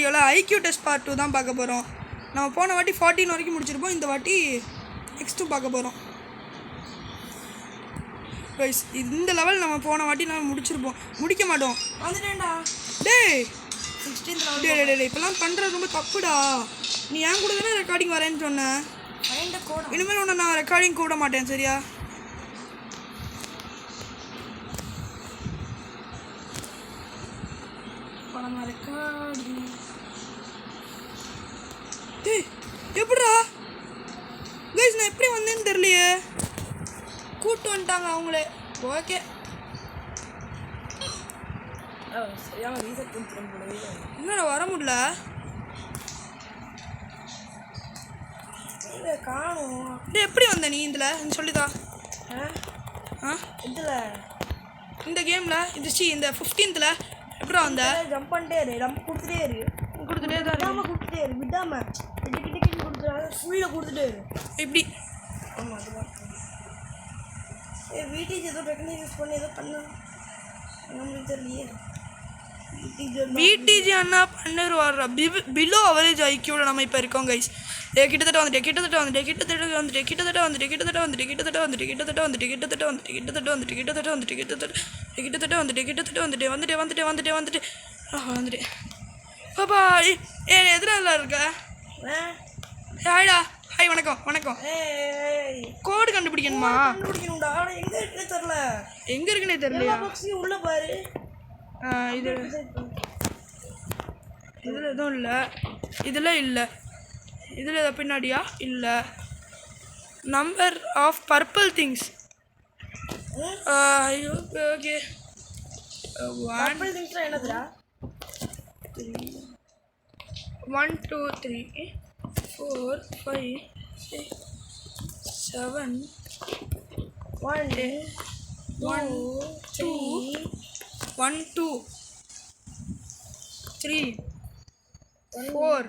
வீடியோவில் IQ test part 2 தான் பார்க்க போகிறோம். நம்ம போன வாட்டி 14 வரைக்கும் முடிச்சிருப்போம். இந்த வாட்டி X2 பார்க்க போகிறோம். கைஸ் இந்த லெவல் நம்ம போன வாட்டி நம்ம முடிச்சிருப்போம். முடிக்க மாட்டோம். வந்துட்டேன்டா. டேய் 16th டேய் இப்போலாம் பண்ணுறது ரொம்ப தப்புடா. நீ ஏன் கூட தானே ரெக்கார்டிங் வரேன்னு சொன்னேன். இனிமேல் ஒன்று நான் ரெக்கார்டிங் கூட மாட்டேன், சரியா? டேய் எப்படிடா கைஸ் நான் எப்படி வந்தேன்னு தெரியலையே. கூட்டு வந்துட்டாங்க அவங்களே. ஓகே சரியான ரீசெட் பண்ணிட்டு என்னடா வர முடியல. காணும். டேய் எப்படி வந்த நீ இதில் சொல்லிதா? இதில் இந்த கேமில் இந்த 15th எப்படா வந்த? ஜம்ப் பண்ணிட்டே இரு, ஜம்ப் கொடுத்துட்டே இரு, கொடுத்துட்டே தான் விடாமல் கொடுத்துட்டே இரு, விடாமல் கிட்ட கொடுத்துட்டாங்க, ஃபுல்லாக கொடுத்துட்டே இரு. எப்படி? ஆமாம் அதுதான். வீட்டுக்கு ஏதோ டெக்னிக் யூஸ் பண்ணி ஏதோ பண்ண நம்மளுக்கு தெரியலையே. பிடிஜி அண்ணா பண்ணிடுவாரா? பிலோ அவரேஜ் ஐக்யூவில் நம்ம இப்போ இருக்கோம் கைஸ். கிட்டத்தட்ட வந்துட்டு பாப்பா எதிராக இருக்க. ஹாய்டா. ஹாய் வணக்கம் வணக்கம். கோடு கண்டுபிடிக்கணுமா? கண்டுபிடிக்கணும்டா. எங்கே இருக்குன்னு தெரியல. எங்கே இருக்குன்னே தெரியலையா? உள்ள பாரு. இதில் எதுவும் இல்லை. இதில் இல்லை. இதில் எதாவது பின்னாடியா? இல்லை. Number of purple things. ஐயோ ஓகே. 1 2 3 4 5 6 7 1 2 1 2 3 4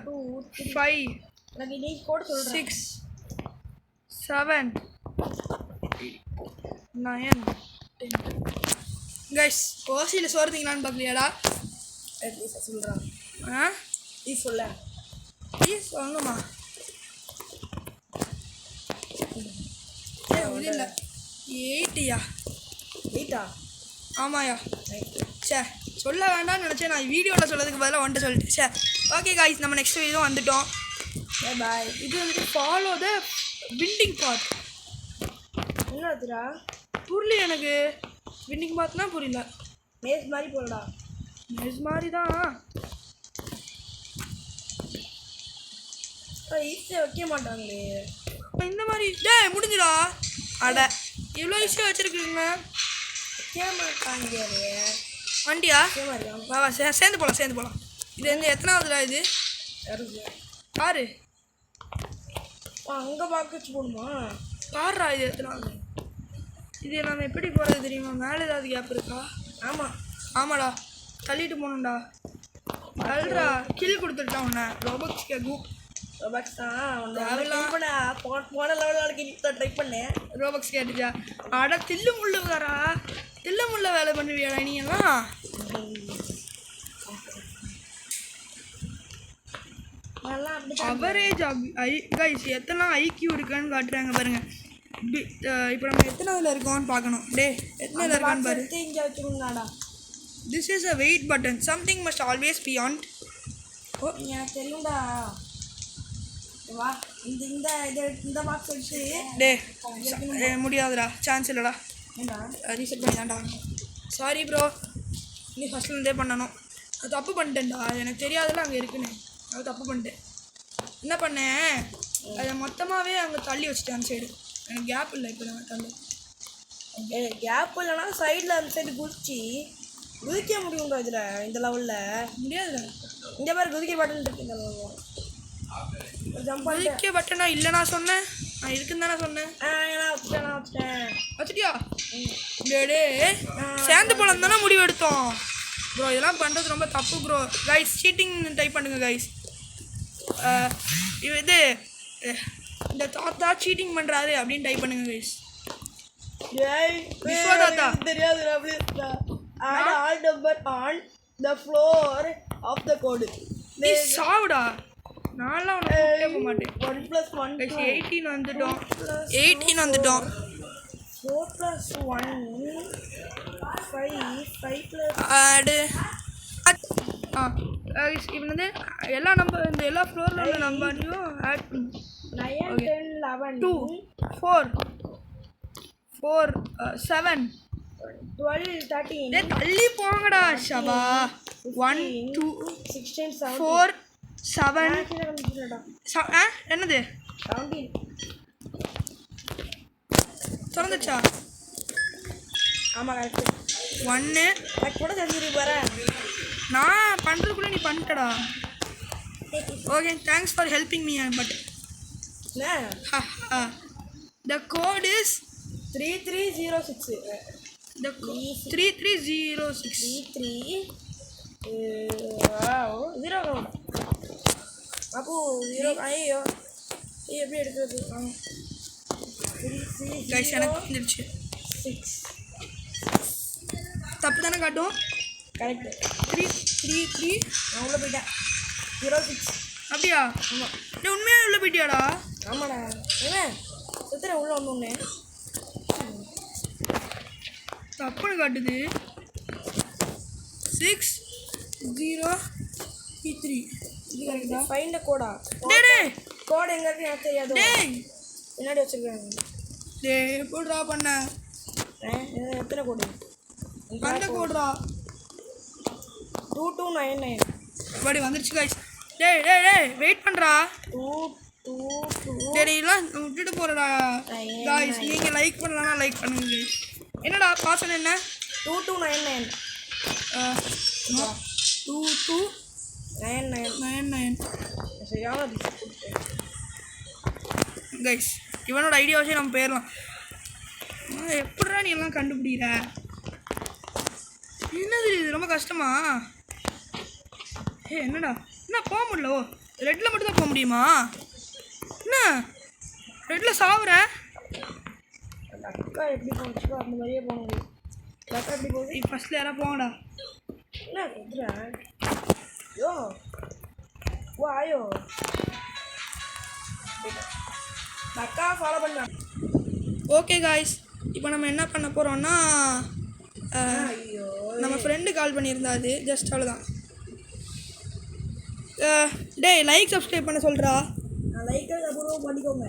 5 6 7 9 10. கைஸ் ஓசியில் சோறுத்தீங்களான்னு பார்க்கலையாடா? சொல்கிறான். நீ சொல்ல. ப்ளீஸ் வாங்கம்மா. இல்லை 8யா? 8ஆ? ஆமாயா. சே சொல்ல வேண்டாம்னு நினச்சேன். நான் வீடியோவில் சொல்லதுக்கு பதிலாக வந்துட்டு சொல்லிட்டு சே. ஓகே காய்ஸ் நம்ம நெக்ஸ்ட் வீடியோ வந்துட்டோம். பாய். இது வந்துட்டு ஃபாலோ த விண்டிங் பாத். என்னதுடா புரியல எனக்கு. விண்டிங் பாத்னா புரியல. மேஸ் மாதிரி போடா. மேஸ் மாதிரி தான். ஈஸியாக வைக்க மாட்டாங்களே. இப்போ இந்த மாதிரி டேய் முடிஞ்சிடா. அட இவ்வளோ ஈஸியாக வச்சுருக்குங்க. வைக்க மாட்டாங்க. வண்டியா? வா வா சேர்ந்து போகலாம். இது வந்து எத்தனாவதுடா இது? பாரு. அங்கே பார்க்க வச்சு போகணுமா? பாருடா இது எத்தனாவது. இது நம்ம எப்படி போகிறது தெரியுமா? மேலே ஏதாவது கேப் இருக்கா? ஆமாடா தள்ளிட்டு போகணும்டா. தள்ளுறா. கில் கொடுத்துட்டான் உன்னை. ரோபக்ஸ் தான் போன லெவலில் ட்ரை பண்ணேன். ரோபக்ஸ் கேட்டுச்சா? அட தில்லு முள்ளு வரா. தில்லு முள்ள வேலை பண்ணுவியாடா நீ எல்லாம்? அவரேஜ் கைஸ் எத்தனை ஐக்யூ இருக்கான்னு காட்டுறாங்க பாருங்க. இப்போ நம்ம எத்தனாவதுல இருக்கோம்னு பார்க்கணும். எத்தனாவதுல இருக்கான்னு பாரு. இங்கே வச்சுருந்தாடா. This is a weight button. Something must always be on. ஓ எனக்கு தெரியும்டா. வா இந்த பாக்ஸ் வச்சு முடியாதுடா. சான்ஸ் இல்லைடா. ரீசெட் பண்ணி தான்டா. Sorry bro. நீ ஃபஸ்ட்லேருந்தே பண்ணணும். அது தப்பு பண்ணிட்டேன்டா. எனக்கு தெரியாதுல அங்கே இருக்குன்னு. அது தப்பு பண்ணிட்டேன். என்ன பண்ணேன், அதை மொத்தமாகவே அங்கே தள்ளி வச்சுட்டேன். அந்த சைடு எனக்கு கேப் இல்லை. இப்போ நான் தள்ளு கேப் இல்லைனா சைடில் அந்த சைடு குதிக்க முடியும்டா. இதில் இந்த லெவலில் முடியாதுடா. இந்த மாதிரி குதிக்க பட்டன் இருக்கு. இந்த லெவலில் குதிக்க பட்டனா இல்லை நான் சொன்னேன். நான் இருக்குன்னு தானே சொன்னேன். வச்சுட்டியா? டே சேர்ந்து போலாம் தானே முடிவு எடுத்தோம் ப்ரோ. இதெல்லாம் பண்ணுறது ரொம்ப தப்பு ப்ரோ. கைஸ் சீட்டிங் டைப் பண்ணுங்க கைஸ். இது இந்த தாத்தா சீட்டிங் பண்ணுறாரு அப்படின்னு டைப் பண்ணுங்க கைஸ். விஸ்வதாத்தா தெரியாது. Add all number on the floor of the code. நீ சாவுடா. நான்லாம் உனக்கு கூப்பிட்டே போக மாட்டேன். 1 + 1 Guys, 18 வந்துட்டோம். 18 வந்துட்டோம். 4 + 1 5 5 + ஆடு guys, இப்போ வந்து எல்லா நம்பர் இந்த எல்லா ஃப்ளோரில் உள்ள நம்பரையும் ஆட் பண்ணு. 9 10 11 2 4 4 7 12 13 டேய் தள்ளி போங்கடா ஷபா. 1 2 16 17 4 7 என்னது 17 திறந்துச்சா? ஆமாம் கரெக்ட். 1 நான் கூட தெரிஞ்சிரு போகிறேன். நான் பண்ணுறதுக்குள்ளே நீ பண்ணிட்டடா. Okay, thanks for helping me. But the code is 3306 the 3306 0 அப்போ 0 ஐயோ எப்படி எடுக்கிறது? கைஸ் எனக்கு வந்துருச்சு. 6 தப்பு தானே காட்டும்? கரெக்ட். 3 நான் உள்ள போயிட்டேன். 06 அப்படியா? ஆமாம். நீ உண்மையாக உள்ள போயிட்டியாடா? ஆமாடா. என்ன சுத்தர உள்ள ஒன்று தப்புன்னு காட்டுது. 6 0 3 இது கரெக்டா? ஃபைண்ட் கோடா? டேய் கோட் எங்க இருக்கு எனக்கு தெரியாது. டேய் பின்னாடி வச்சிருக்காங்க. டேய் எப்படிடா பண்ண? எத்தனை கோடு? அந்த கோடுடா 2299. படி வந்துருச்சு கைஸ். டேய் டேய் டேய் வெயிட் பண்ணுறா. 222 தெரியலாம் விட்டுட்டு போகிறடா கைஸ். நீங்கள் லைக் பண்ணலன்னா லைக் பண்ணுங்க கைஸ். என்னடா பாசன் என்ன? 2299 2299 சரியான கைஸ். இவனோட ஐடியா வச்சு நம்ம போயிடலாம். எப்படிடா நீ எல்லாம் கண்டுபிடிக்கிற? என்னது இது ரொம்ப கஷ்டமா? என்னடா என்ன போக முடியல? ஓ ரெட்டில் மட்டும் தான் போக முடியுமா? என்ன ரெட்டில் சாவுற? அந்த அக்கா எப்படி போச்சுக்கோ அந்த மாதிரியே போக முடியும். அக்கா எப்படி போகுது? ஃபஸ்ட்டில் யாராவது போங்கடா. என்ன சொல்கிறேன்? யோ ஓ ஆயோ அக்கா ஃபாலோ பண்ண. ஓகே காய்ஸ், இப்போ நம்ம என்ன பண்ண போகிறோம்னா ஐயோ நம்ம ஃப்ரெண்டு கால் பண்ணியிருந்தா. அது ஜஸ்ட் அவ்வளோதான். டேய் லைக் சப்ஸ்கிரைப் பண்ண சொல்கிறா. நான் லைக்கை அப்புறம் பண்ணிக்கோங்க.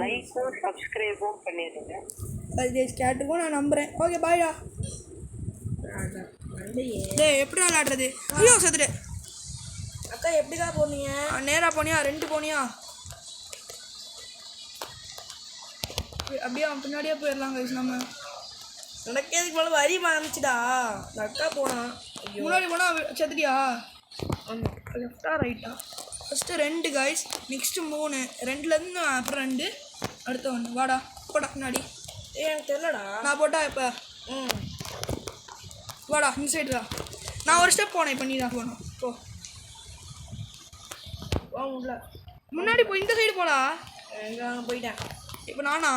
லைக்கும் சப்ஸ்கிரைபும் பண்ணிடுங்க. அது கேட்டுக்கும் நான் நம்புகிறேன். ஓகே பாய்டா. டேய் எப்படி விளாடுறது? ஐயோ சதுரு. அக்கா எப்படிக்கா போனீங்க? நேராக போனியா 2 போனியா? அப்படியே அவன் பின்னாடியே போயிடலாம் கைஸ். நம்ம நடக்கிறதுக்கு மேலே வரி ஆரம்பிச்சுடா. இந்த அக்கா போனா முன்னாடி போனால் செத்துட்டியா? ஆமாம். லெஃப்டா ரைட்டா? ஃபஸ்ட்டு 2 கைஸ், நெக்ஸ்ட்டு 3, 2லேருந்து அப்புறம் 2, அடுத்த 1. வாடா போடா பின்னாடி. எனக்கு தெரியலடா. நான் போட்டா இப்போ வாடா இந்த சைடுடா. நான் ஒரு ஸ்டெப் போனேன், இப்போ நீ தான் போகணும். போ முடியல. முன்னாடி போ, இந்த சைடு போடா. எங்கே போயிட்டேன் இப்போ நானா?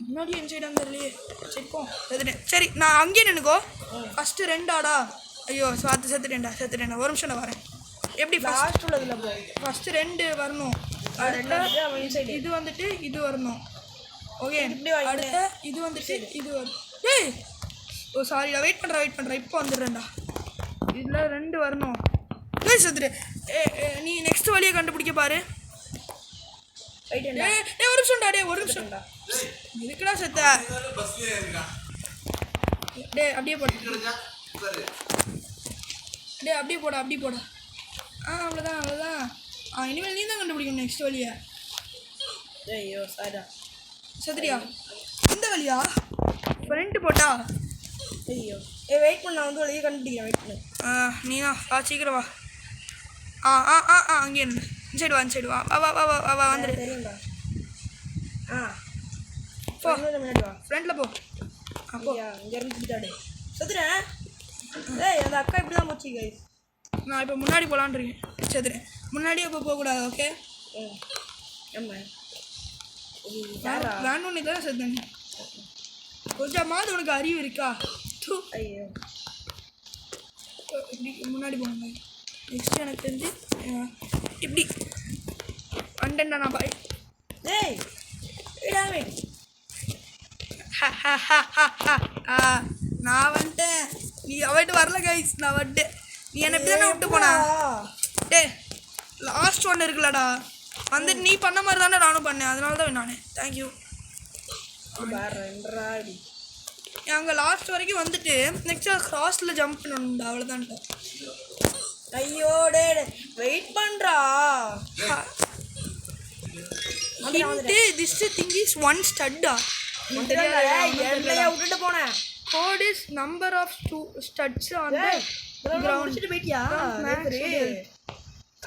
முன்னாடி என் சைடு வந்துடலையே. சரி போ செத்துட்டேன். சரி நான் அங்கேயே நின்னுக்கோ. ஃபஸ்ட்டு 2ஆடா? ஐயோ செத்துட்டேன்டா. ஒரு நிமிஷம் நான் வரேன். எப்படி லாஸ்ட் உள்ளதில் போ. ஃபஸ்ட்டு 2 வரணும். அடுத்த இது வந்துட்டு இது வரணும். ஓகே அடுத்த இது வந்துட்டு இது வரும். ஏய் ஓ சாரிடா, வெயிட் பண்ணுறேன். இப்போ வந்துடுறேன்டா. இதில் 2 வரணும். ஏய் சத்துரு, நீ நெக்ஸ்ட் வழியை கண்டுபிடிக்க பாரு. ஒரு நிமிஷம்டா. ஒரு நிமிஷம்டா. இதுக்குடா செத்த. அப்படியே போட. அப்படியே போட. அவ்வளோதான். இனிமேல் நீ தான் கண்டுபிடிக்கணும் நெக்ஸ்ட் வழியை. ஐயோ சாரிடா. சத்துரியா இந்த வழியா? ஃப்ரெண்டு போட்டா? ஐயோ வெயிட் பண்ண, நான் வந்து வழியை கண்டுபிடிக்கிறேன். வெயிட் பண்ணு. நீனா சீக்கிரம் வா. அங்கே இருந்து இந்த சைடு வா. வா வந்துடு. தெரியும்டா. போ முன்னாடி வா. ஃப்ரெண்டில் போ. அப்போ இங்கேருந்து பிடிச்சாடு சத்துறேன். அந்த அக்கா இப்படி தான் போச்சு கைஸ். நான் இப்போ முன்னாடி போகலான் இருக்கேன். சதுரு முன்னாடியே இப்போ போகக்கூடாது. ஓகே வேணும்னு தானே செத்தேன். கொஞ்சமாவது உனக்கு அறிவு இருக்கா? ஐயோ இப்படி முன்னாடி போங்க. நெக்ஸ்ட் எனக்கு தெரிஞ்சு இப்படி வந்துட்டேன்டா நான் பாய். டேய் டேமேட் நான் வந்துட்டேன், நீ அவட்டு வரல கைஸ், நான் வந்துட்டேன். நீ என்னை எப்படி தானே விட்டு போனா? டே லாஸ்ட் ஒன்று இருக்குல்லடா, வந்துட்டு நீ பண்ண மாதிரி தானே நானும் பண்ணேன், அதனால தான் நானே. தேங்க்யூ. அங்கே லாஸ்ட் வரைக்கும் வந்துட்டு நெக்ஸ்ட் கிராஸில் ஜம்ப் பண்ணணும்டா, அவ்வளோதான்டா. ஐயோ டே வெயிட் பண்ணுறா. திஸ் திங் இஸ் ஒன் ஸ்டட்டா. விட்டுட்டு போனேன். Code is number of studs on the ground. முடிச்சிட்டு போயிட்டியா?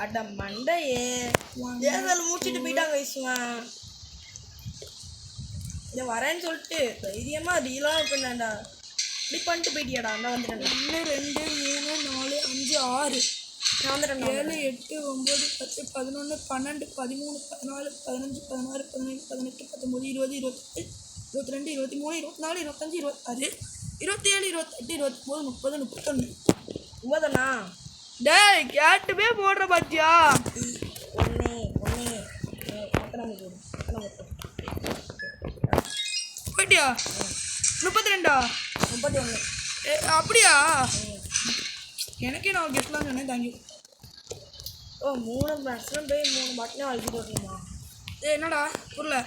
அட மண்டையே ஏதல் முடிச்சிட்டு போயிட்டாங்க இசுவன். இதை வரேன்னு சொல்லிட்டு தைரியமா ரீலாம் பண்ணாண்டா. இப்படி பண்ணிட்டு போயிட்டியாடா? அந்த வந்துட்டேன். 1 2 3 4 5 6 நான் வந்துட்டேன். 7 8 9 10 11 12 13 14 15 16 17 18 19 20 21 22 23 24 25 26 27 28 29 30 31. உண்மைதானா? டேய் கேட்டுமே போடுற பாத்தியா? ஒன்று போயிட்டியா? 32 31. அப்படியா? எனக்கே நான் கெஸ்ட்லாம் சொன்னேன். தேங்க்யூ. ஓ 3 மேட்ச்லாம் போய் 3 பட்டனே அழுத்திட்டு வரணுமா? என்னடா புரியல?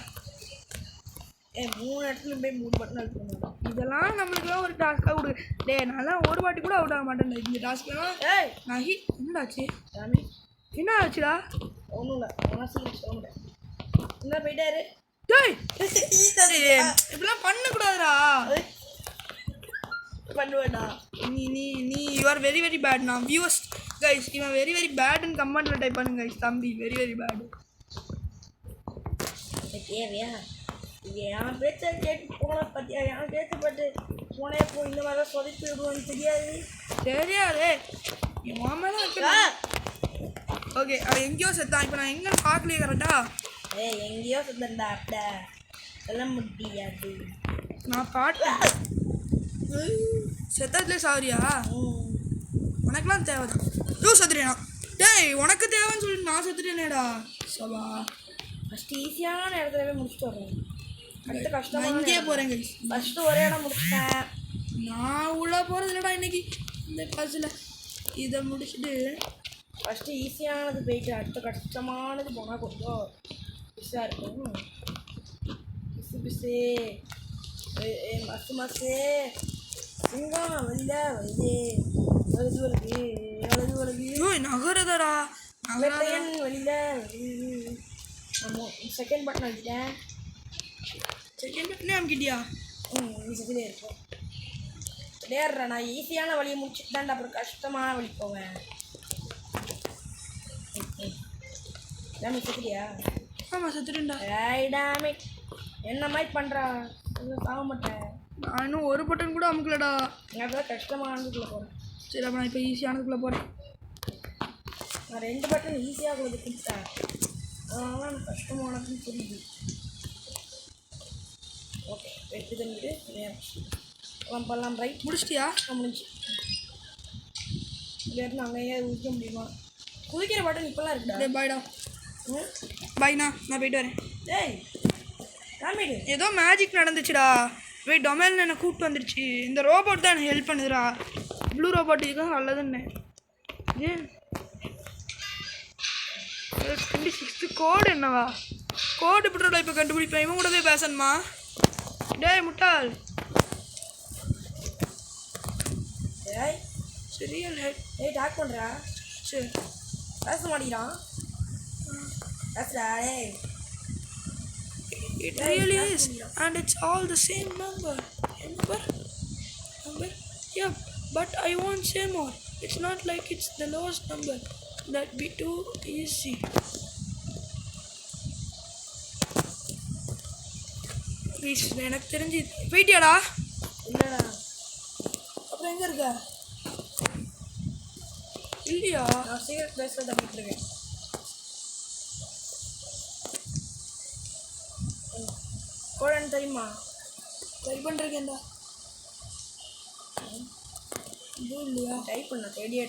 3 இடத்துல போய் 3 பட்டன் அழுத்தணுமா? இதெல்லாம் நம்மளுக்குலாம் ஒரு டாஸ்க்காக கொடு. டே நான்லாம் ஒரு வாட்டி கூட அவுட் ஆக மாட்டேன் இந்த டாஸ்க்லாம். ஏய் நான் என்னடாச்சு? சாமி என்ன ஆச்சுடா? ஒன்றும் இல்லை ஒன்றா சீக்கிரம் சொல்ல முடியாது. என்ன போயிட்டாரு? டேய் இப்படிலாம் பண்ணக்கூடாதுடா. பண்ணுவேடா. நீ நீ நீ you are very very bad. நான் வியூவர்ஸ் கைஸ் இவன் வெரி வெரி பேட்னு கமெண்ட்டில் டைப் பண்ணுங்க கைஸ். தம்பி வெரி வெரி பேட். தேவையா? என் பேச்சை கேட்டு போன பார்த்தியா? என் பேச்சை பட்டு போனே போ. இந்த மாதிரிலாம் சொதப்பி விடுவோன்னு தெரியாது. தெரியாது என் மாமெல்லாம் வைக்கிறேன். ஓகே அவன் எங்கேயோ செத்தான். இப்போ நான் எங்கே பார்க்கலையே கரெக்டா? எங்கேயோ சுத்தண்டா அப்பட சொல்ல முடியாது. நான் பாட்டேன் செத்ததுலேயே சாவரியா? உனக்குலாம் தேவை தான். செத்துறேனா? டேய் உனக்கு தேவைன்னு சொல்லிட்டு நான் செத்துட்டேனேடா. சபா ஃபஸ்ட்டு ஈஸியான இடத்துல போய் முடிச்சுட்டு வரேன். அடுத்து நான் கஷ்டமாக இங்கேயே போகிறேன் கைஸ். ஃபஸ்ட்டு ஒரே இடம் முடிச்சிட்டேன். நான் உள்ளே போகிறது இல்லைடா இன்னைக்கு இந்த பஸ்ஸில். இதை முடிச்சுட்டு ஃபஸ்ட்டு ஈஸியானது போயிட்டு அடுத்த கஷ்டமானது போனால் கொஞ்சம் பிஸாக இருக்கும். பிசு பிசு மசு சிங்கம் வெளில வருது வருது ஐயோ நகருதடா. வெள்ளையன் வெளியில் செகண்ட் பட்டன் வச்சுட்டேன். செகண்ட் பட்டனே அமுக்கிட்டியா? ஈஸியாக இருக்கும். விளையாடுறேன் நான் ஈஸியான வழியை முடிச்சுட்டு தான்டா அப்புறம் கஷ்டமான வழி போவேன். டேமி செத்துறியா? ஆமாம் செத்துட்டேன்டா. டேமி என்ன மாதிரி பண்ணுறா? சாக மாட்டேன். நான் இன்னும் ஒரு பட்டன் கூட அமுக்கலடா. நான் கஷ்டமானதுக்குள்ளே போகிறேன். சரி அப்போ நான் இப்போ ஈஸியானதுக்குள்ளே போகிறேன். நான் 2 பட்டன் ஈஸியாக கொடுத்து கொடுத்தேன். அதனால எனக்கு கஷ்டமானதுன்னு புரியுது. ஓகே வெற்றி தந்துட்டு பண்ணலாம். ரைட் முடிச்சிட்டியா? முடிஞ்சு இருந்து அங்கே எங்கேயாவது குதிக்க முடியுமா? குதிக்கிற பட்டன் இப்போல்லாம் இருக்குடா. டே பாய்டா. பாய்ண்ணா நான் போயிட்டு வரேன். டேய் ராமிடு ஏதோ மேஜிக் நடந்துச்சுடா. வெயிட் டொமைன் என்னை கூப்பிட்டு வந்துருச்சு. இந்த ரோபோட் தான் எனக்கு ஹெல்ப் பண்ணுதுடா. ப்ளூ ரோபோட் இதுதான் நல்லதுன்னு. ஏன் 26 கோடு என்னவா? கோடு இப்படிடா இப்போ கண்டுபிடிப்பேன். இவன் கூட போய் பேசணுமா? டேய் முட்டாள். டேய் சரியா டாக் பண்ணுறா? சரி பேச மாட்டேங்கிறான். பேசுடா. டேய் it really is and it's all the same number. Yeah, but I won't say more. It's not like it's the lowest number. That'd be too easy. Please எனக்கு தெரிஞ்சு போயிட்டியாடா? இல்லைடா. அப்புறம் எங்கே இருக்க? இல்லையா? நான் சீக்கிரம் பேச தப்பிட்டு இருக்கேன். கோடன் தெரியுமா? ட்ரை பண்ணுறேன்டா. இதுவும் இல்லையா? டைப் பண்ண தேடியே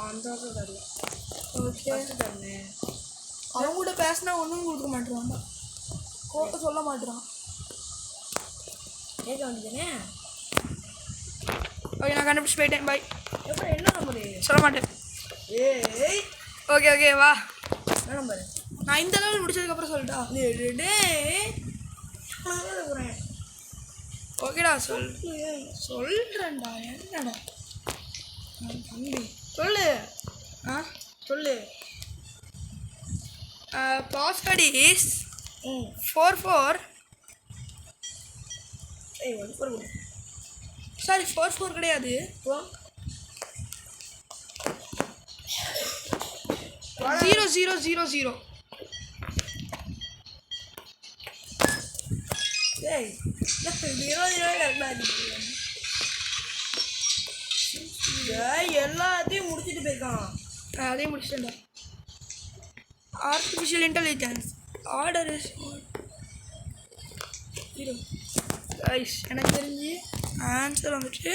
அந்த வருஷம் தரல. ஓகே ஃபஸ்ட்டு தரேன். அவன் கூட பேசினா ஒன்றும் கொடுக்க மாட்டேறான், கோட்டை சொல்ல மாட்டேறான். கேட்க வேண்டியதானே? ஓகே நான் கண்டுபிடிச்சி போயிட்டேன், பாய். எப்போ என்ன நம்பரு? சொல்ல மாட்டேன். ஏய் ஓகே ஓகே வா, என்ன நம்பரு? நான் இந்த லெவல் முடிச்சதுக்கப்புறம் சொல்லிட்டா. போகிறேன். ஓகேடா சொல்கிறேன்டா. என்னடா தம்பி சொல்லு. ஆ சொல்லு. பாஸ்வேர்டு இஸ் ம் 44. ஏய் வந்து போடு. சாரி 44 கிடையாது. போ 0000. ஏய் 20 கரெக்டாக இருக்கு. எல்லாத்தையும் முடிச்சுட்டு போயிருக்கான். அதையும் முடிச்சிட்டேன்டா. Artificial intelligence order is 0. Guys எனக்கு தெரிஞ்சு ஆன்சர் வந்துட்டு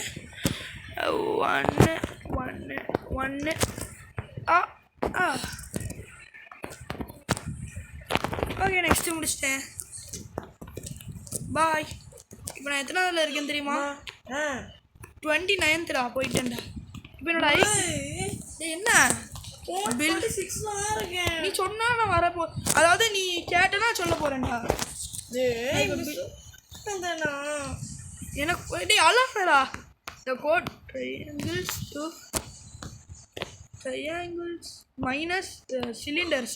1 ஓகே நெக்ஸ்ட்டு முடிச்சிட்டேன். பாய். இப்போ நான் எத்தனாவதுல இருக்கேன்னு தெரியுமா? 29th போயிட்டேன்டா. இப்போ என்னோட என்ன பில் 6 இருக்கேன். நீ சொன்னா நான் வரப்போ, அதாவது நீ கேட்டனா சொல்ல போறேன்டா. எனக்கு டேய் அழகடா. the code triangles minus cylinders.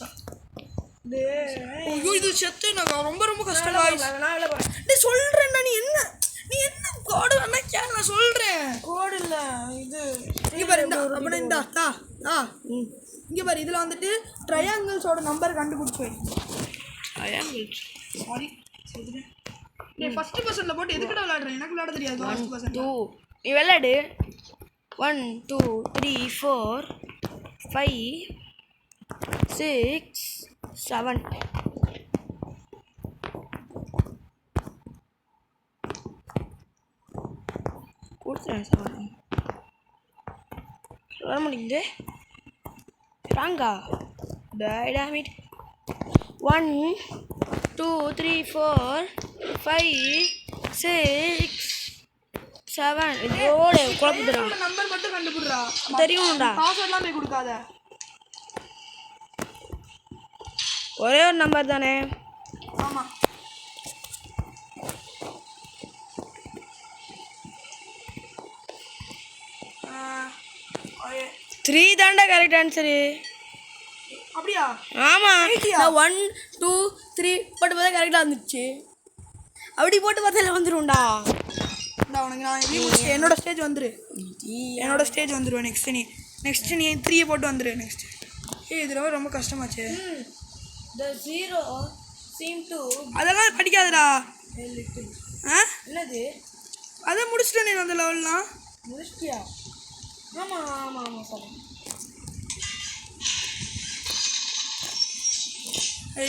ஐயோ இது செத்து நான் ரொம்ப ரொம்ப கஷ்டம் गाइस. டேய் சொல்றேன்டா. நீ என்ன கோட் வேணா கேளு, நான் சொல்றேன். கோட் இல்ல இது. இங்க பாரு இந்த அப்படி இந்த இங்க பாரு இதுல வந்துட்டு ட்ரையாங்கிள்ஸோட நம்பர் கண்டுபிடிச்சு வை. ட்ரையாங்கிள்ஸ் சாரி சொல்றேன். நீ ஃபர்ஸ்ட் பர்சன்ல போட்டு எதுக்குடா விளையாடுற? எனக்கு விளையாட தெரியாது ஃபர்ஸ்ட் பர்சன். 2 நீ விளையாடு. 1 2 3 4 5 6 7. கொடுத்துறேன் 7. வர முடியுது ராங்கா டைனாமிட். 1 2 3 4 5 6 7. இதோட குழப்பத்துடா. நம்பர் மட்டும் கண்டுபிடுறா. தெரியும்டா. பாஸ்வேர்ட்லாம் போய் கொடுக்காத. ஒரே ஒரு நம்பர் தானே? ஆமா. ஓகே 3 தான்டா கரெக்ட் ஆன்சரு. அப்படியா? ஆமா. நான் 1 2 3 போட்டு பார்த்தா கரெக்டாக வந்துடுச்சு. அப்படி போட்டு பார்த்தால வந்துடும்டா. நான் உனக்கு நான் எப்படி முடிச்சு என்னோட ஸ்டேஜ் வந்துரு. என்னோட ஸ்டேஜ் வந்துடுவேன். நெக்ஸ்ட் நீ 3 போட்டு வந்துரு. நெக்ஸ்ட் இது ரொம்ப கஷ்டமாச்சு. The 0 seem to அதெல்லாம் படிக்காதடா. என்னது? அதை முடிச்சுட்டு நீ அந்த லெவல்லாம் முடிச்சிட்டியா? ஆமாம் ஆமாம் ஆமாம் சார்.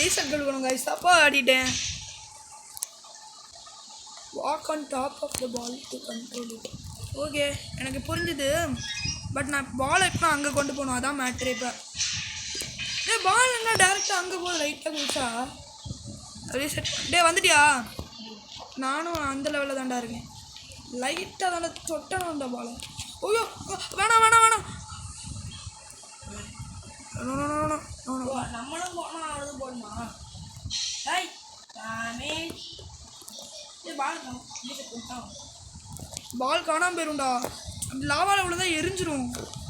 ரீசெட் கொடுக்கணும் கைஸ். தப்பாக ஆடிட்டேன். Walk on top of the ball to control it. Okay எனக்கு புரிஞ்சுது. பட் நான் பாலை இப்போ அங்கே கொண்டு போகணும். அதான் மேட்ரு. இப்போ பால் என்ன டேரெக்டாக அங்கே போகுது. லைட்டாக குடிச்சா ரீசெட். வந்துட்டியா? நானும் அந்த லெவலில் தான்டா இருக்கேன். லைட்டாக தானே தொட்டணும் அந்த பாலை. ஐயோ வேணாம் வேணாம் வேணாம். நம்மளும் போனால் அவளும் போடுமா? பால் காணாமல் போயிரும்டா. லாவாவில் விழுந்தா எரிஞ்சிரும்.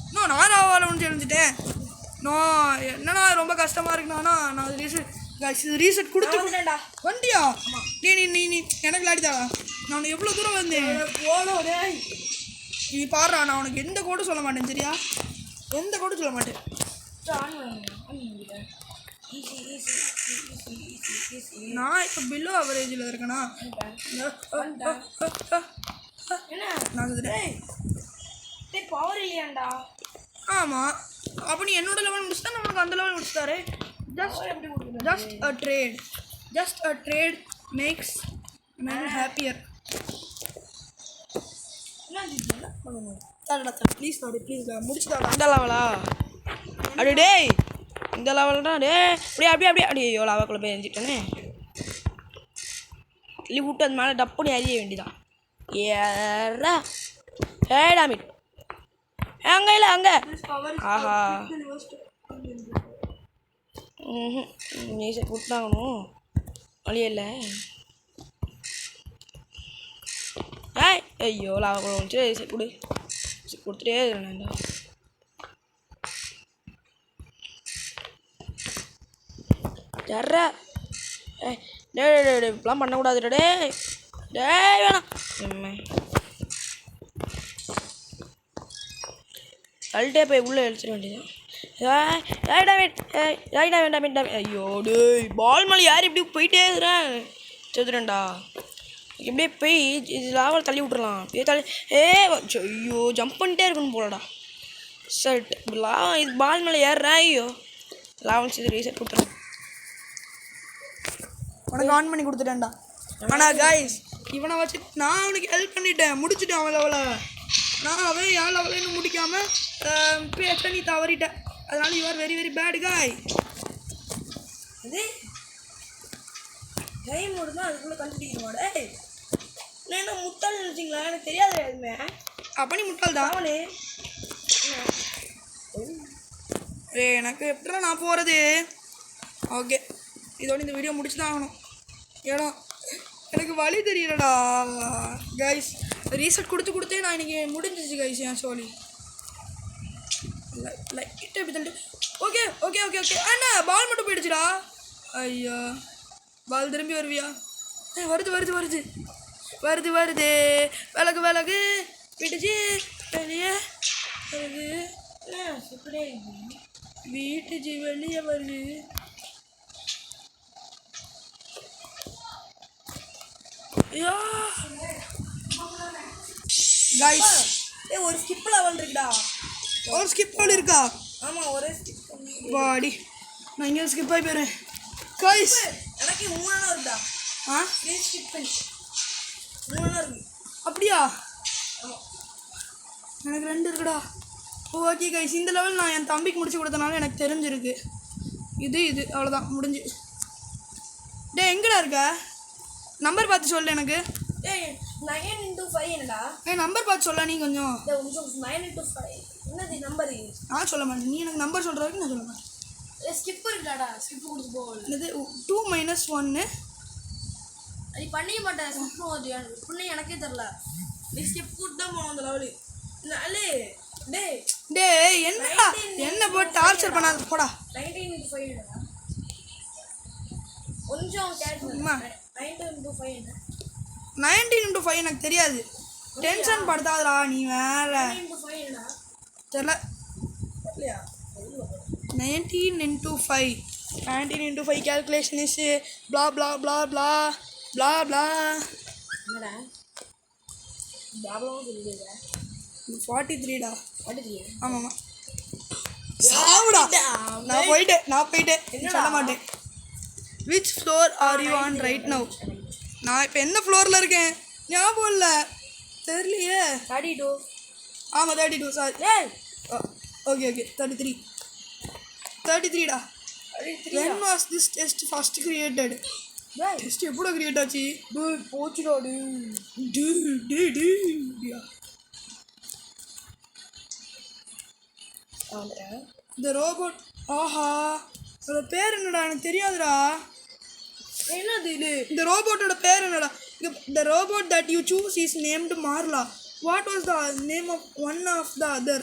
இன்னும் நான் லாவாவில் விழுந்து எரிஞ்சிட்டேன். நான் என்னன்னா ரொம்ப கஷ்டமாக இருக்குண்ணா. நான் ரீசெட் கொடுத்துட்டேன்டா. வண்டியா? நீ நீ நீ நீ எனக்கு விளையாடிதாடா. நான் எவ்வளோ தூரம் வந்தேன் போனோடே. நீ பாடுறா. நான் உனக்கு எந்த கோடும் சொல்ல மாட்டேன் சரியா? எந்த கோடும் சொல்ல மாட்டேன். நான் இப்போ பிலோ அவரேஜில் இருக்கேனா? நான் பவர் இல்லையாண்டா? ஆமாம். அப்போ நீ என்னோட லெவல் முடிச்சுட்டா நம்மளுக்கு அந்த லெவல் முடிச்சுட்டாரு. Just a trade makes man happier. தாடா ப்ளீஸ் தாடி ப்ளீஸ் முடிச்சுதாடா. இந்த லெவலா அப்படி டேய் இந்த லெவல்டா டே அப்படியே ஐயோ லாவாக்குள்ளே போய் எரிஞ்சிட்டேனே. கிளி விட்டு அது மேலே டப்புன்னு எரிய வேண்டியதான். ஏறா ஏடாமிட் அங்கே இல்லை அங்கே ஆஹா நீசை விட்டாகணும் வழியே இல்லை. ஏய் ஐயோ லாவாக்குள்ள வந்துச்சு சரி கொடு கொடுத்துட்டே இருக்கிறேன்டா. யாரா டே இப்பெல்லாம் பண்ணக்கூடாதுடா டே வேணாம் கழட்டே போய் உள்ளே அழிச்சிட வேண்டியதான். ஐயோ டேய் பால் மேலே யார் இப்படி போயிட்டே இருக்கிறேன் செத்துறேன்டா. இப்படியே போய் இது லாவல் தள்ளி விட்றலாம் அப்படியே தள்ளி ஐயோ ஜம்ப் பண்ணிட்டே இருக்கணும் போலடா. செட் இது பால் மேலே ஏறுறேன். ஐயோ லாவல் சரி ரீசெட் கொடுத்துறேன் உனக்கு ஆன் பண்ணி கொடுத்துட்டேன்டா. ஆனால் கைஸ் இவனை வச்சு நான் அவனுக்கு ஹெல்ப் பண்ணிட்டேன் முடிச்சுட்டேன் அவன் லெவலை. நான் அவன் என் லெவலை இன்னும் முடிக்காமல் பேச நீ தவறிட்டேன். அதனால you are very very bad guy. இது டைம் ஓடுதான் அதுக்குள்ளே கண்டுபிடிக்கணுமாடே. நான் என்ன முட்டாள் நினச்சிங்களா? எனக்கு தெரியாது எதுவுமே. அப்போ நீ முட்டாள் தான். அவனே எனக்கு எப்படா நான் போகிறது. ஓகே இதோட இந்த வீடியோ முடிச்சு தான் ஆகணும். ஏன்னா எனக்கு வழி தெரியலடா கைஸ். ரீசெட் கொடுத்தே நான் இன்றைக்கி முடிஞ்சிச்சு கைஸ். ஏன் சொல்லி லைட்டாக இப்படி தள்ளிட்டு ஓகே ஓகே ஓகே ஓகே அண்ணா பால் மட்டும் போயிடுச்சுடா. ஐயா பால் திரும்பி வருவியா? வருது வருது வருது வருது வருது விலகு விலகு விட்டுச்சு வெளியே வருது வீட்டுச்சு வெளியே வருது. ஐயோ கைஸ் ஒரு ஸ்கிப் லெவல் இருக்குடா. ஒரு ஸ்கிப் லெவல் இருக்கா? ஆமாம் ஒரே ஸ்கிப் வாடி நான் இங்கே ஸ்கிப் ஆகி போயிடுறேன் கைஸ். எனக்கு 3 இருக்குடா. ஸ்கிப் பண்ணி 3 இருக்கு. அப்படியா? எனக்கு 2 இருக்குடா. ஓகே கைஸ் இந்த லெவல் நான் என் தம்பிக்கு முடிச்சு கொடுத்தனால எனக்கு தெரிஞ்சிருக்கு. இது அவ்வளோதான் முடிஞ்சு. டே எங்கடா இருக்க? நம்பர் பார்த்து சொல்லு எனக்கு. 9 into 5 என்னடா? நம்பர் பார்த்து சொல்ல நீ கொஞ்சம். 9 into 5 என்னது நம்பர்? நான் சொல்ல மாட்டேன். நீ எனக்கு நம்பர் சொல்கிற வரைக்கும் நான் சொல்ல மாட்டேன். ஸ்கிப் இருக்காடா. ஸ்கிப் கொடுத்து போகல. என்னது 2 - 1 அது பண்ணிக்க மாட்டேன். ஸ்கிப் பண்ணி எனக்கே தெரில. நீ ஸ்கிப் கூட்டு தான் போகணும் அந்த லெவலு. நாளே டே என்ன போட்டு டார்ச்சர் பண்ணாத போடா. 19 into 5 கொஞ்சம் கேட்குமா? 19 into 5 என்ன? 19 into 5 எனக்கு தெரியாது. டென்ஷன் படுத்தாதடா நீ வேற. 19 into 5 என்ன தெரியல. இல்லையா? 19 into 5 19 into 5 calculation is blah blah blah blah blah blah. என்னடா ப்ராப்ளம் சொல்லுங்க. 43டா. 43 ஆமாம்மா சாவுடா. நான் போயிட்டேன் சொல்ல மாட்டேன். Which floor are you on right now? நான் இப்போ என்ன ஃப்ளோரில் இருக்கேன் ஞாபகம் இல்லை தெரியலையே. 32. ஆமாம் 32 சாரி. ஓகே 33டா. when was this test first created? Test எப்போ கிரியேட் ஆச்சு? போச்சுடா. இந்த ரோபோட் ஆஹா அதோட பேர் என்னடா எனக்கு தெரியாதுடா. என்னது இது? இந்த ரோபோட்டோட பேர் என்னடா? The robot that you choose is named Marla. What was the name of one of the other?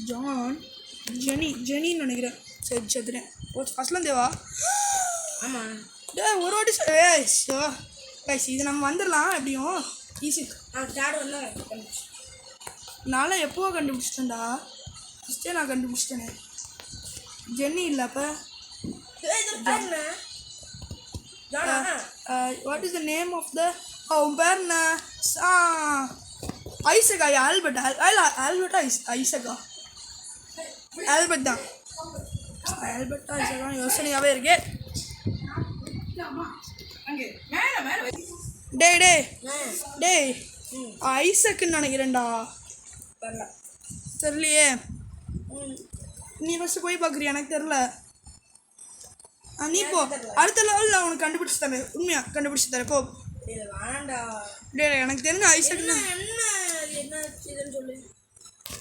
John Jenny நினைக்கிறேன். சரி சத்துறேன் ஃபஸ்ட்லாம் தேவா. ஆமாம் ஒரு வாட்டி கைஸ் இது நம்ம வந்துடலாம் எப்படியும் ஈஸி. நான்லாம் எப்போவோ கண்டுபிடிச்சிட்டேன்டா. ஃபஸ்ட்டே நான் கண்டுபிடிச்சிட்டேனே. ஜென்னி இல்லை அப்போ what is the name of the உன் பேர் என்ன? ஐசகா ஆல்பர்ட்டா ஐசகா ஆல்பர்ட் தான். ஆல்பர்ட்டா ஐசகா யோசனையாகவே இருக்கு. டேய் ஐசக்குன்னு நினைக்கிறேன்டா. தெரில. தெரியலையே. நீ ஃபஸ்ட்டு போய் பார்க்குறியா? எனக்கு தெரில. நீ போ. அடுத்த லெவலில் அவனுக்கு கண்டுபிடிச்சி தரேன். உண்மையாக கண்டுபிடிச்சி தரேன். போ. இது வேணாண்டா. டேய் எனக்கு தெரிஞ்ச ஐசக்குன்னு என்ன இதுன்னு சொல்லு.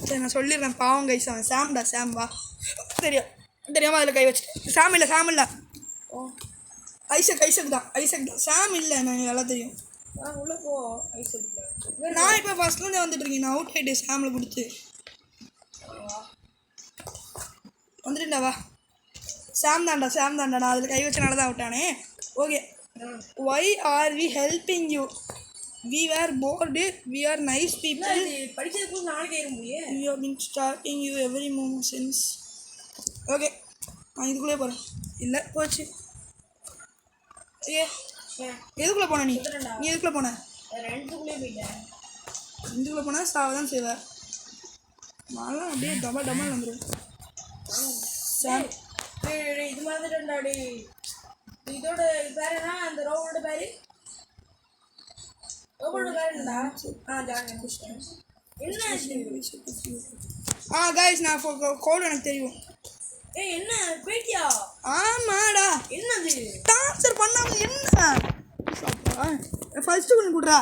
சரி நான் சொல்லிடுறேன். பாவம் கைஸ் அவன் சாம்டா. சாம் வா. தெரியாமல் அதில் கை வச்சுட்டேன். சாம் இல்லை. ஐசக் தான். சாம் இல்லை. நான் எல்லாம் தெரியும். உள்ளே போ. ஐசக் நான் இப்போ ஃபஸ்ட்லேருந்தே வந்துட்டுருக்கேன். நான் அவுட் ஆகிட்டேன் சாமில் கொடுத்து. வந்துட்டுண்டா வா. சாம் தான்டா. நான் அதில் கை வச்சனால தான் அவுட்டானே. Okay. Why are we helping you? We are bored. We are nice people. படிச்சதுக்கு நாளைக்கு ஆயிட முடியும். We are been starting you every moment since. Okay நான் இதுக்குள்ளே போகிறேன். இல்லை போச்சு. ஓகே எதுக்குள்ளே போன நீ எதுக்குள்ளே போன? ரெண்டுக்குள்ளே போயிட்டேன். ரெண்டுக்குள்ளே போனால் சாவ தான் செய்வேன். மழை அப்படியே டமல் வந்துடும். சாம் இது மாதிரிடாடி. இதோட பேருனா அந்த ரோபோட பேரு என்னடா? என்ன கைஸ் நான் கோடு எனக்கு தெரியும். என்ன போயிட்டியா? ஆமாடா. என்னது டார்ச்சர் பண்ணாம என்ன? ஃபர்ஸ்ட் ஒன்று கொடுறா.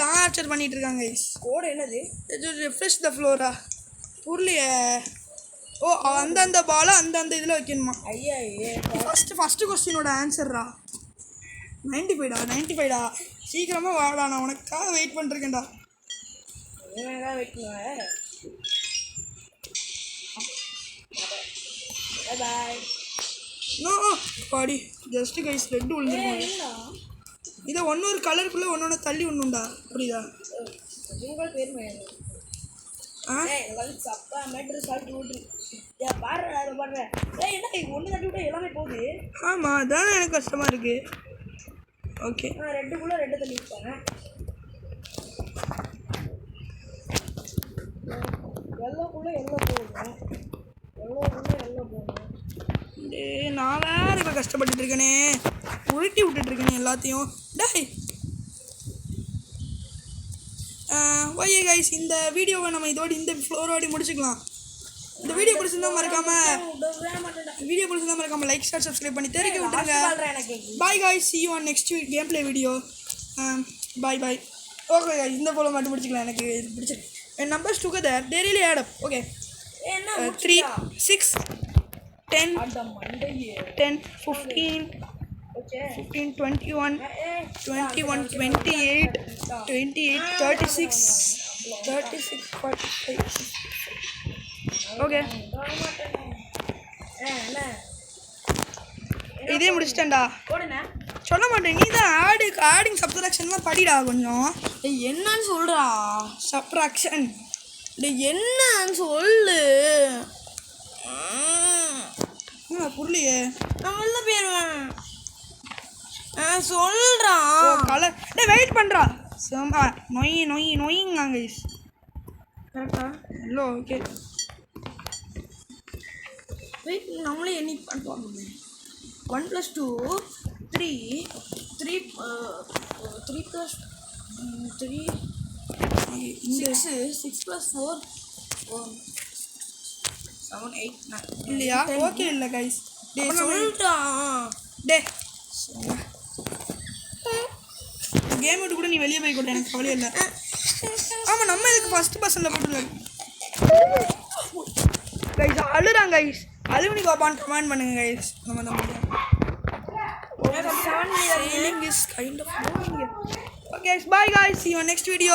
டார்ச்சர் பண்ணிட்டு இருக்காங்க கைஸ். கோடு என்னது? ரிஃப்ரெஷ் த ஃப்ளோரா. புரியலையே. ஓ அந்தந்த பாலை அந்தந்த இதில் வைக்கணுமா? ஐயா ஃபஸ்ட்டு கொஸ்டினோட ஆன்சர்ரா. 95டா. சீக்கிரமாக வாடா. நான் உனக்காக வெயிட் பண்ணிருக்கேன்டா. Wait boy. Nobody just guys red விழுந்துருக்கோம். இதை ஒன்னொரு கலருக்குள்ளே ஒன்று தள்ளி ஒன்றுண்டா. புரியுதா? உங்கள் பேர் சப்பா மேட்ரு சாப்பிட்டு விட்டு பாடுறேன். அதை பாடுறேன். என்ன ஒன்று தட்டி விட்டா எல்லாமே போகுது. ஆமாம் அதானே எனக்கு கஷ்டமாக இருக்குது. ஓகே ரெட்டுக்குள்ளே ரெட்டு தள்ளி விட்டாங்க. எல்லோக்குள்ளே எல்லோ போகணும். எல்லோ போகணும். நான் வேறு இப்போ கஷ்டப்பட்டுட்டு இருக்கேனே. உருட்டி விட்டுட்ருக்கேனே எல்லாத்தையும். டேய் ஓகே கைஸ் இந்த வீடியோவை நம்ம இந்த ஃப்ளோரோடி முடிச்சுக்கலாம். இந்த வீடியோ பிடிச்சிருந்தா மறக்காம லைக் ஷேர் சப்ஸ்கிரைப் பண்ணி தெரிவிக்க விட்டுருங்க. Bye guys. see you on next game play video. Bye okay guys இந்த போல மட்டும் முடிச்சுக்கலாம். எனக்கு பிடிச்சிருக்கு. என் numbers together they really add up. Okay 3 6 10 10 15 21 28 36 45. Okay இதே முடிச்சிட்டேன்டா. சொல்ல மாட்டேன். நீ தான் ஆடிங் சப்ட்ராக்ஷன்லாம் படிடா கொஞ்சம். என்னன்னு சொல்கிறா? சப்ட்ராக்ஷன் என்னன்னு சொல்லு. புரியலையே. நான் வெளில போயிடுவேன். சொல்கிறான் கலர். வெயிட் பண்ணுறா. நொய்ங்க கைஸ். கரெக்டா? இல்லை ஓகே வெயிட். நம்மளே எண்ணி பண்ணுவாங்க. 1 + 2 3 3 + 3 6 + 4 7 8 9 இல்லையா? ஓகே இல்லை கைஸ். சொல்லிட்டான். கேம் விட்டு கூட நீ வெளியே போய் கூட எனக்கு கவலையே இல்லை. ஆமாம் நம்ம இதுக்கு ஃபஸ்ட் பர்சனில் போட்டுருக்காரு கைஸ். அழுறாங்க கைஸ். அழுவனி கோபான்னு கமெண்ட் பண்ணுங்க கைஸ். நம்ம feeling is kind of moving. Okay guys, bye guys, see you on next video.